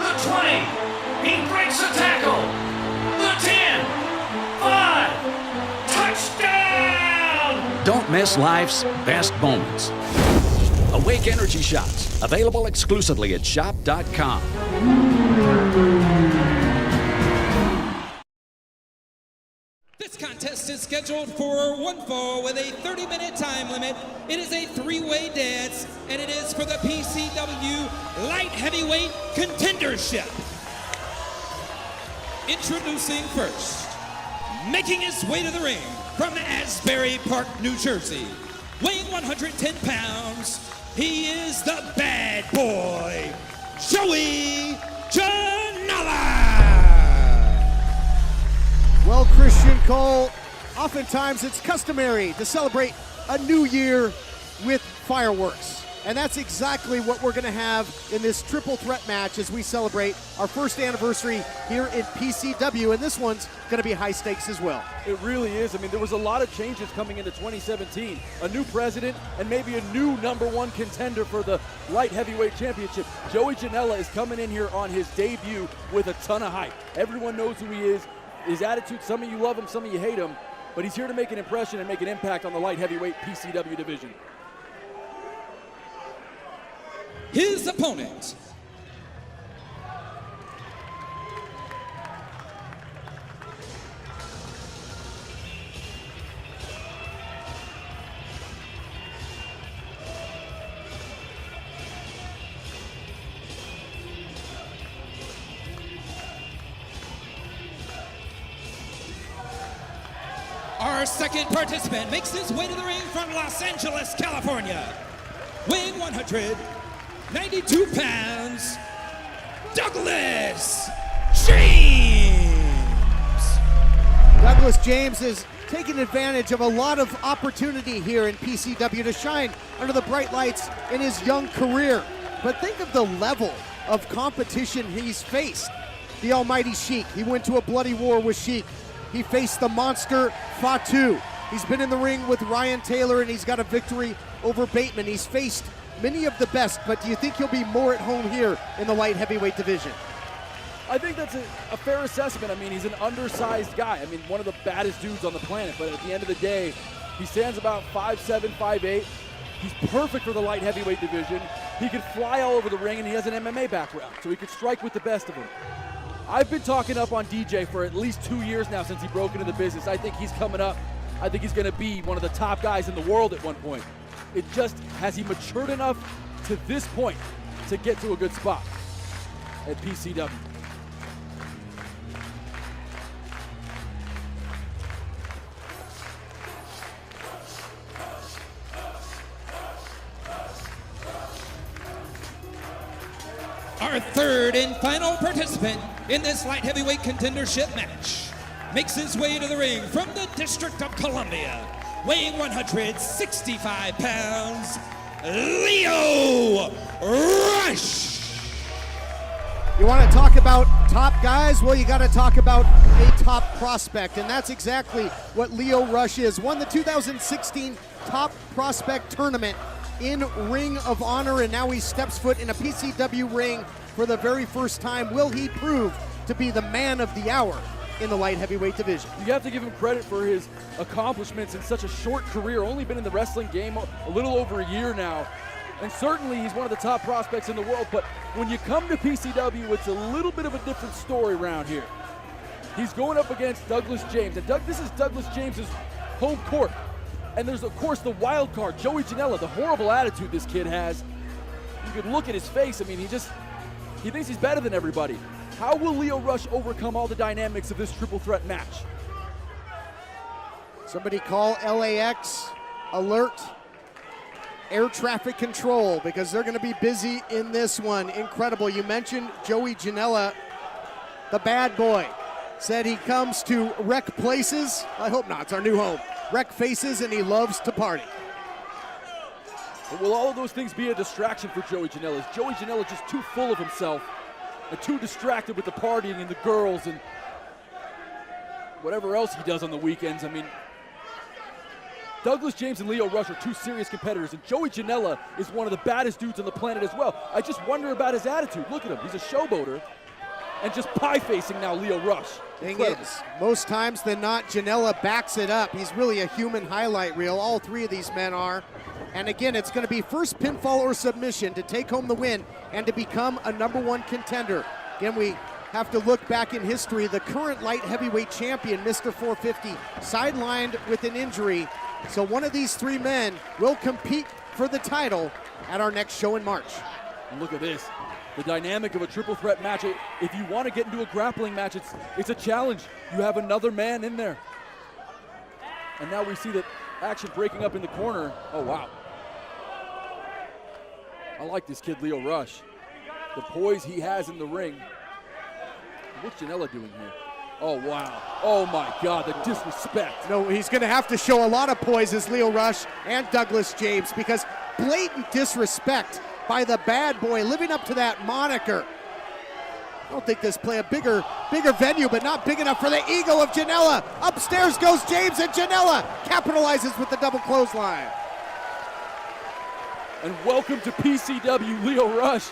The 20. He breaks a tackle. The 10. 5. Touchdown! Don't miss life's best moments. Awake Energy Shots, available exclusively at shop.com. This contest is scheduled for one fall with a 30-minute time limit. It is a three-way dance, and it is for the PCW Light Heavyweight Contendership. Introducing first, making his way to the ring from Asbury Park, New Jersey, weighing 110 pounds, he is the bad boy, Joey Janela. Well, Christian Cole, oftentimes it's customary to celebrate a new year with fireworks. And that's exactly what we're gonna have in this triple threat match as we celebrate our first anniversary here in PCW, and this one's gonna be high stakes as well. It really is. I mean, there was a lot of changes coming into 2017. A new president and maybe a new #1 contender for the Light Heavyweight Championship. Joey Janela is coming in here on his debut with a ton of hype. Everyone knows who he is. His attitude, some of you love him, some of you hate him, but he's here to make an impression and make an impact on the Light Heavyweight PCW division. His opponent, our second participant makes his way to the ring from Los Angeles, California, weighing 192 pounds, Douglas James. Douglas James is taking advantage of a lot of opportunity here in PCW to shine under the bright lights in his young career. But think of the level of competition he's faced. The Almighty Sheik, he went to a bloody war with Sheik. He faced the monster Fatu. He's been in the ring with Ryan Taylor and he's got a victory over Bateman. He's faced many of the best, but do you think he'll be more at home here in the light heavyweight division? I think that's a fair assessment. I mean, he's an undersized guy. I mean, one of the baddest dudes on the planet, but at the end of the day, he stands about 5'7", 5'8". He's perfect for the light heavyweight division. He can fly all over the ring, and he has an MMA background, so he could strike with the best of them. I've been talking up on DJ for at least 2 years now since he broke into the business. I think he's coming up. I think he's going to be one of the top guys in the world at one point. It just, has he matured enough to this point to get to a good spot at PCW? Our third and final participant in this light heavyweight contendership match makes his way to the ring from the District of Columbia, weighing 165 pounds, Lio Rush. You want to talk about top guys? Well, you got to talk about a top prospect, and that's exactly what Lio Rush is. Won the 2016 Top Prospect Tournament in Ring of Honor, and now he steps foot in a PCW ring for the very first time. Will he prove to be the man of the hour in the light heavyweight division? You have to give him credit for his accomplishments in such a short career. Only been in the wrestling game a little over a year now. And certainly he's one of the top prospects in the world, but when you come to PCW, it's a little bit of a different story around here. He's going up against Douglas James, and this is Douglas James's home court. And there's, of course, the wild card, Joey Janela, the horrible attitude this kid has. You could look at his face. I mean, he thinks he's better than everybody. How will Lio Rush overcome all the dynamics of this triple threat match? Somebody call LAX, alert, air traffic control, because they're going to be busy in this one. Incredible. You mentioned Joey Janela, the bad boy. Said he comes to wreck places. I hope not. It's our new home. Wreck faces, and he loves to party. But will all of those things be a distraction for Joey Janela? Is Joey Janela just too full of himself and too distracted with the partying and the girls and whatever else he does on the weekends? I mean, Douglas James and Lio Rush are two serious competitors, and Joey Janela is one of the baddest dudes on the planet as well. I just wonder about his attitude. Look at him. He's a showboater. And just pie-facing now Lio Rush. Thing is, most times than not, Janela backs it up. He's really a human highlight reel. All three of these men are. And again, it's going to be first pinfall or submission to take home the win and to become a #1 contender. Again, we have to look back in history. The current light heavyweight champion, Mr. 450, sidelined with an injury. So one of these three men will compete for the title at our next show in March. And look at this. The dynamic of a triple threat match. If you want to get into a grappling match, it's a challenge. You have another man in there. And now we see that action breaking up in the corner. Oh, wow. I like this kid, Lio Rush. The poise he has in the ring. What's Janela doing here? Oh, wow. Oh, my God, the disrespect. No, he's going to have to show a lot of poise as Lio Rush and Douglas James, because blatant disrespect by the bad boy, living up to that moniker. I don't think this play a bigger venue, but not big enough for the ego of Janela. Upstairs goes James, and Janela capitalizes with the double clothesline. And welcome to PCW, Lio Rush.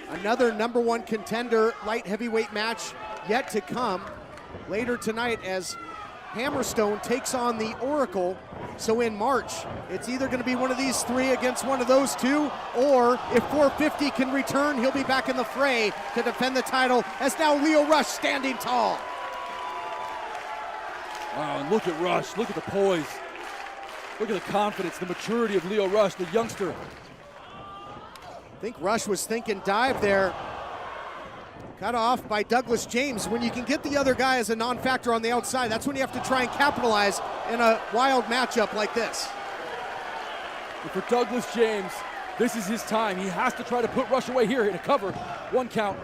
Another #1 contender light heavyweight match yet to come later tonight as Hammerstone takes on the Oracle. So in March, it's either going to be one of these three against one of those two, or if 450 can return, he'll be back in the fray to defend the title, as now Lio Rush standing tall. Wow, and look at Rush. Look at the poise. Look at the confidence, the maturity of Lio Rush, the youngster. I think Rush was thinking dive there. Cut off by Douglas James. When you can get the other guy as a non-factor on the outside, that's when you have to try and capitalize in a wild matchup like this. And for Douglas James, this is his time. He has to try to put Rush away here in a cover. One count,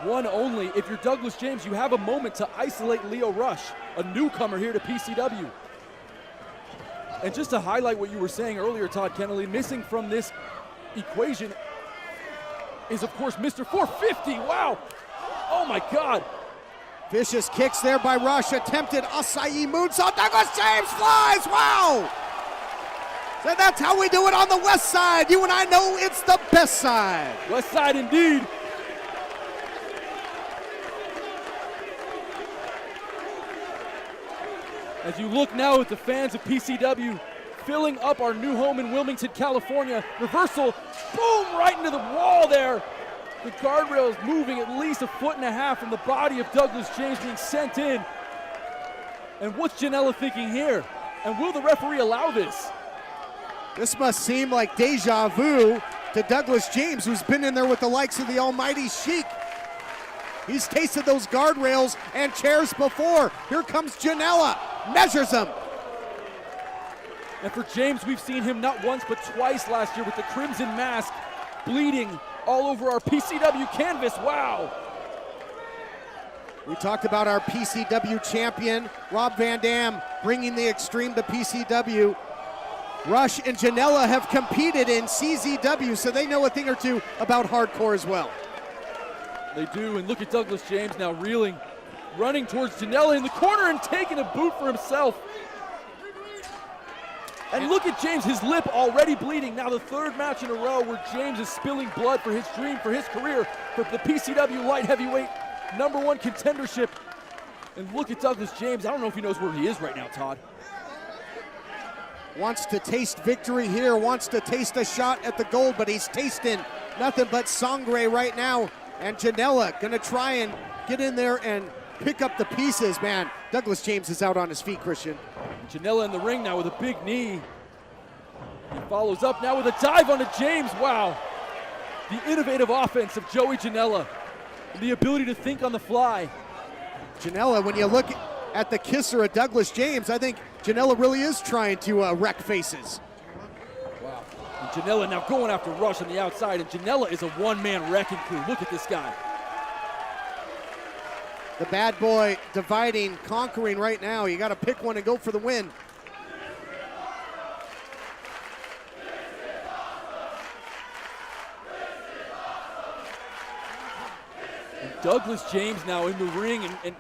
one only. If you're Douglas James, you have a moment to isolate Lio Rush, a newcomer here to PCW. And just to highlight what you were saying earlier, Todd Kennelly, missing from this equation is, of course, Mr. 450. Wow. Oh, my God. Vicious kicks there by Rush. Attempted acai moonsault. Douglas James flies. Wow. So that's how we do it on the west side. You and I know it's the best side. West side indeed. As you look now at the fans of PCW filling up our new home in Wilmington, California. Reversal, boom, right into the wall there. The guardrail is moving at least 1.5 feet from the body of Douglas James being sent in. And what's Janela thinking here? And will the referee allow this? This must seem like deja vu to Douglas James, who's been in there with the likes of the Almighty Sheik. He's tasted those guardrails and chairs before. Here comes Janela, measures him. And for James, we've seen him not once but twice last year with the crimson mask, bleeding all over our PCW canvas. Wow. We talked about our PCW champion, Rob Van Dam, bringing the Extreme to PCW. Rush and Janela have competed in CZW, so they know a thing or two about hardcore as well. They do, and look at Douglas James now reeling, running towards Janela in the corner and taking a boot for himself. And look at James, his lip already bleeding. Now the third match in a row where James is spilling blood for his dream, for his career, for the PCW light heavyweight #1 contendership. And look at Douglas James. I don't know if he knows where he is right now, Todd. Wants to taste victory here, wants to taste a shot at the gold, but he's tasting nothing but sangre right now. And Janela gonna try and get in there and pick up the pieces, man. Douglas James is out on his feet, Christian. Janela in the ring now with a big knee. He follows up now with a dive onto James. Wow. The innovative offense of Joey Janela. The ability to think on the fly. Janela, when you look at the kisser of Douglas James, I think Janela really is trying to wreck faces. Wow. And Janela now going after Rush on the outside, and Janela is a one-man wrecking crew. Look at this guy. The bad boy dividing, conquering right now. You got to pick one and go for the win. Douglas James now in the ring, and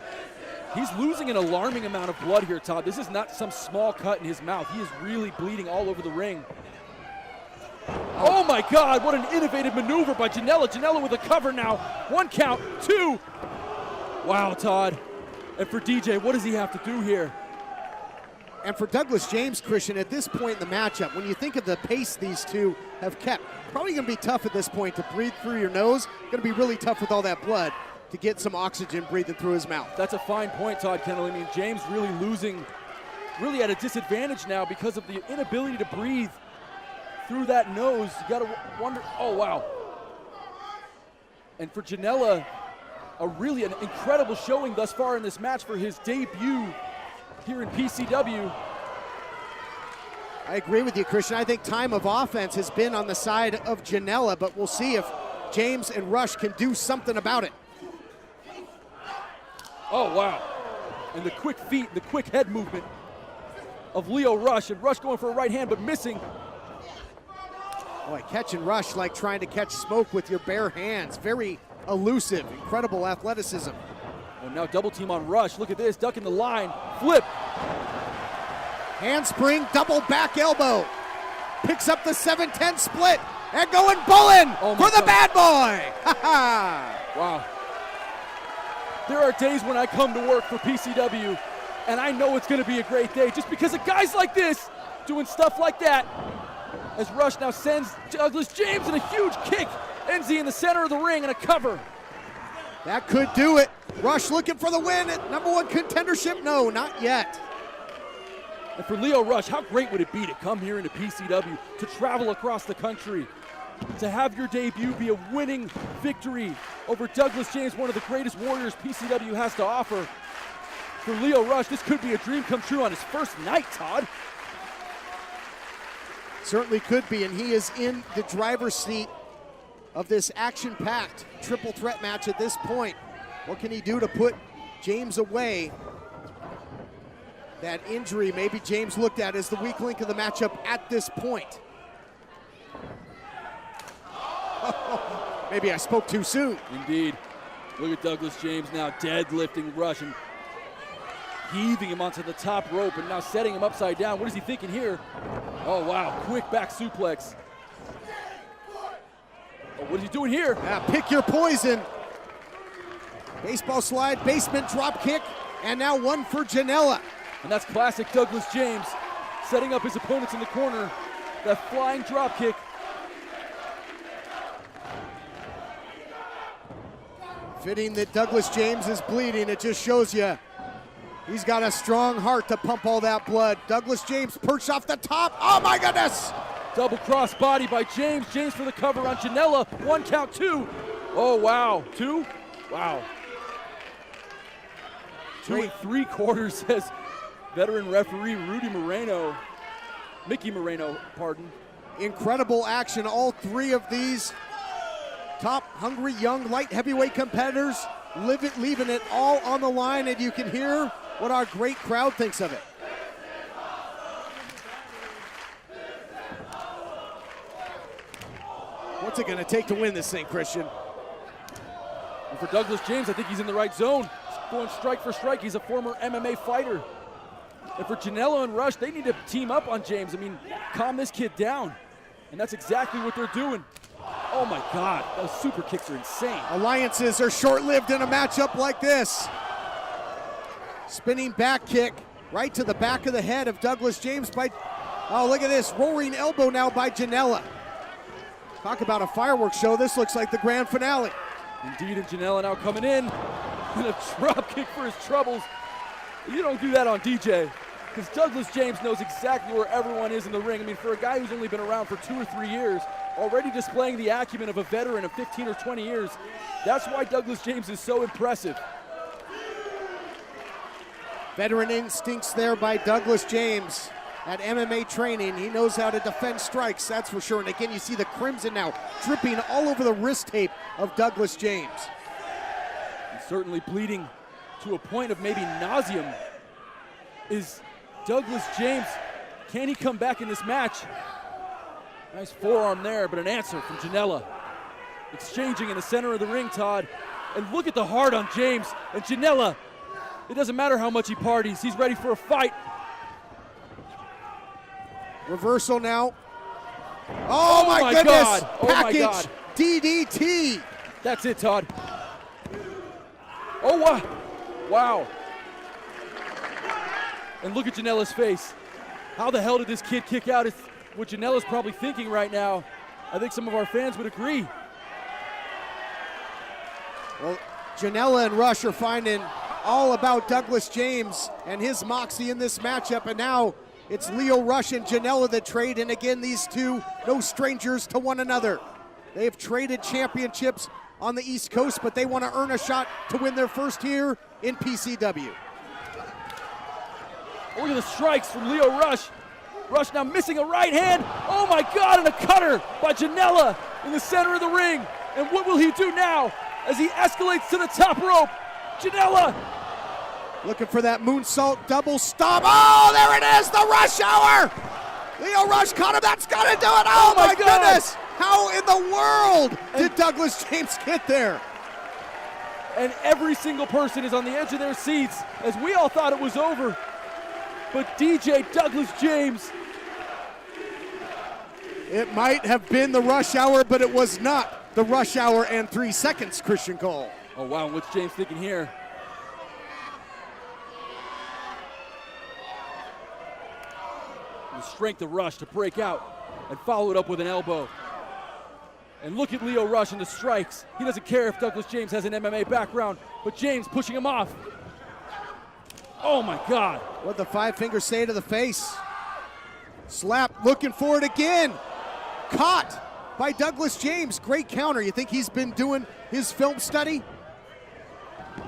he's losing an alarming amount of blood here, Todd. This is not some small cut in his mouth. He is really bleeding all over the ring. Oh my God, what an innovative maneuver by Janela. Janela with a cover now. 1 count, 2. Wow, Todd. And for DJ, what does he have to do here? And for Douglas James, Christian, at this point in the matchup, when you think of the pace these two have kept, probably going to be tough at this point to breathe through your nose. Going to be really tough with all that blood to get some oxygen breathing through his mouth. That's a fine point, Todd Kennelly. I mean, James really losing, really at a disadvantage now because of the inability to breathe through that nose. You got to wonder, oh wow. And for Janela, an incredible showing thus far in this match for his debut here in PCW. I agree with you, Christian. I think time of offense has been on the side of Janela, but we'll see if James and Rush can do something about it. Oh, wow. And the quick feet, the quick head movement of Lio Rush, and Rush going for a right hand, but missing. Boy, catching Rush like trying to catch smoke with your bare hands. Very elusive, incredible athleticism. And now double team on Rush. Look at this, ducking the line, flip. Handspring, double back elbow. Picks up the 7-10 split, and going bowling for the bad boy. Ha ha. Wow. There are days when I come to work for PCW, and I know it's going to be a great day just because of guys like this doing stuff like that. As Rush now sends Douglas James in a huge kick. Enzi in the center of the ring and a cover. That could do it. Rush looking for the win at #1 contendership. No, not yet. And for Lio Rush, how great would it be to come here into PCW, to travel across the country, to have your debut be a winning victory over Douglas James, one of the greatest warriors PCW has to offer. For Lio Rush, this could be a dream come true on his first night, Todd. Certainly could be, and he is in the driver's seat of this action-packed triple threat match at this point. What can he do to put James away? That injury, maybe James looked at as the weak link of the matchup at this point. Maybe I spoke too soon. Indeed. Look at Douglas James now deadlifting Rush and heaving him onto the top rope and now setting him upside down. What is he thinking here? Oh, wow. Quick back suplex. Oh, what is he doing here? Yeah, pick your poison. Baseball slide, basement drop kick, and now one for Janela. And that's classic Douglas James, setting up his opponents in the corner. That flying drop kick. Fitting that Douglas James is bleeding. It just shows you he's got a strong heart to pump all that blood. Douglas James perched off the top. Oh my goodness! Double cross body by James. James for the cover on Janela. 1 count, 2. Oh, wow. 2? Wow. 2 3/4 says veteran referee Mickey Moreno, pardon. Incredible action. All 3 of these top hungry young light heavyweight competitors leaving it all on the line, and you can hear what our great crowd thinks of it. What's it gonna take to win this thing, Christian? And for Douglas James, I think he's in the right zone. He's going strike for strike. He's a former MMA fighter. And for Janela and Rush, they need to team up on James. I mean, calm this kid down. And that's exactly what they're doing. Oh my God, those super kicks are insane. Alliances are short-lived in a matchup like this. Spinning back kick right to the back of the head of Douglas James by, oh, look at this, roaring elbow now by Janela. Talk about a fireworks show. This looks like the grand finale. Indeed, and Janela now coming in. And a drop kick for his troubles. You don't do that on DJ, because Douglas James knows exactly where everyone is in the ring. I mean, for a guy who's only been around for 2 or 3 years, already displaying the acumen of a veteran of 15 or 20 years, that's why Douglas James is so impressive. Veteran instincts there by Douglas James at MMA training. He knows how to defend strikes, that's for sure. And again, you see the crimson now dripping all over the wrist tape of Douglas James. He's certainly bleeding to a point of maybe nauseum. Is Douglas James, can he come back in this match? Nice forearm there, but an answer from Janela. Exchanging in the center of the ring, Todd. And look at the heart on James. And Janela, it doesn't matter how much he parties, he's ready for a fight. Reversal now. Oh my goodness! God. Oh my Package God. DDT. That's it, Todd. Oh, wow. Wow. And look at Janela's face. How the hell did this kid kick out? Is what Janela's probably thinking right now. I think some of our fans would agree. Well, Janela and Rush are finding all about Douglas James and his moxie in this matchup, and now it's Lio Rush and Janela that trade, and again, these two, no strangers to one another. They have traded championships on the East Coast, but they want to earn a shot to win their first here in PCW. Look at the strikes from Lio Rush. Rush now missing a right hand. Oh my God, and a cutter by Janela in the center of the ring. And what will he do now as he escalates to the top rope? Janela. Looking for that moonsault double stomp. Oh, there it is, the Rush Hour! Lio Rush caught him, that's gotta do it! Oh my goodness! How in the world did Douglas James get there? And every single person is on the edge of their seats as we all thought it was over. But DJ Douglas James. It might have been the Rush Hour, but it was not the Rush Hour and 3 seconds, Christian Cole. Oh wow, what's James thinking here? The strength of Rush to break out and follow it up with an elbow. And look at Lio Rush and the strikes. He doesn't care if Douglas James has an MMA background, but James pushing him off. Oh my God. What'd the 5-finger say to the face? Slap, looking for it again. Caught by Douglas James. Great counter. You think he's been doing his film study?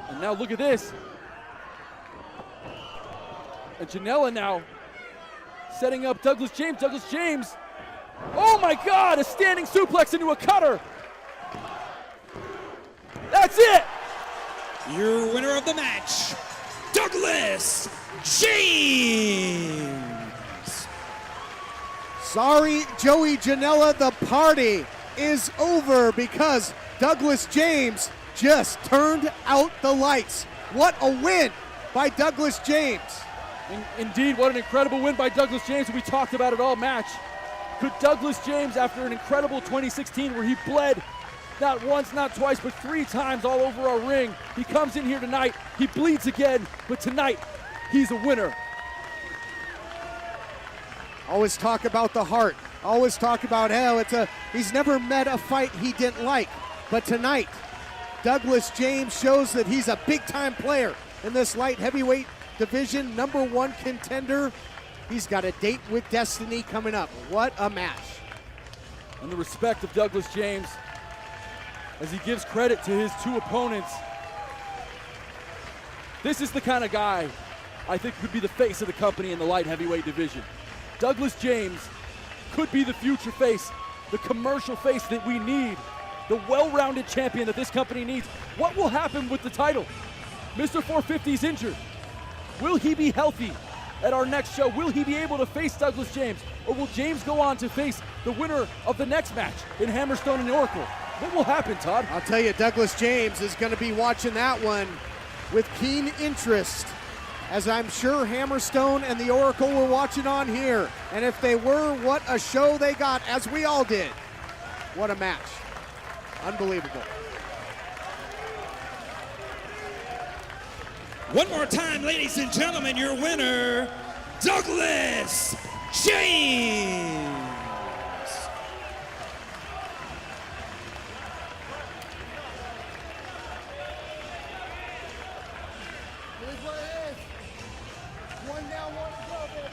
And now look at this. And Janela now setting up Douglas James. Douglas James. Oh my God, a standing suplex into a cutter. That's it. Your winner of the match, Douglas James. Sorry, Joey Janela, the party is over because Douglas James just turned out the lights. What a win by Douglas James. Indeed, what an incredible win by Douglas James. We talked about it all match. Could Douglas James, after an incredible 2016 where he bled not once, not twice, but 3 times all over our ring, he comes in here tonight, he bleeds again, but tonight, he's a winner. Always talk about the heart. Always talk about how he's never met a fight he didn't like. But tonight, Douglas James shows that he's a big-time player in this light heavyweight division, #1 contender. He's got a date with destiny coming up. What a match. And the respect of Douglas James as he gives credit to his 2 opponents. This is the kind of guy I think could be the face of the company in the light heavyweight division. Douglas James could be the future face, the commercial face that we need, the well-rounded champion that this company needs. What will happen with the title? Mr. 450 is injured. Will he be healthy at our next show? Will he be able to face Douglas James? Or will James go on to face the winner of the next match in Hammerstone and Oracle? What will happen, Todd? I'll tell you, Douglas James is going to be watching that one with keen interest, as I'm sure Hammerstone and the Oracle were watching on here. And if they were, what a show they got, as we all did. What a match. Unbelievable. One more time, ladies and gentlemen, your winner, Douglas James. Here's what it is. 1 down, 1 to go, baby.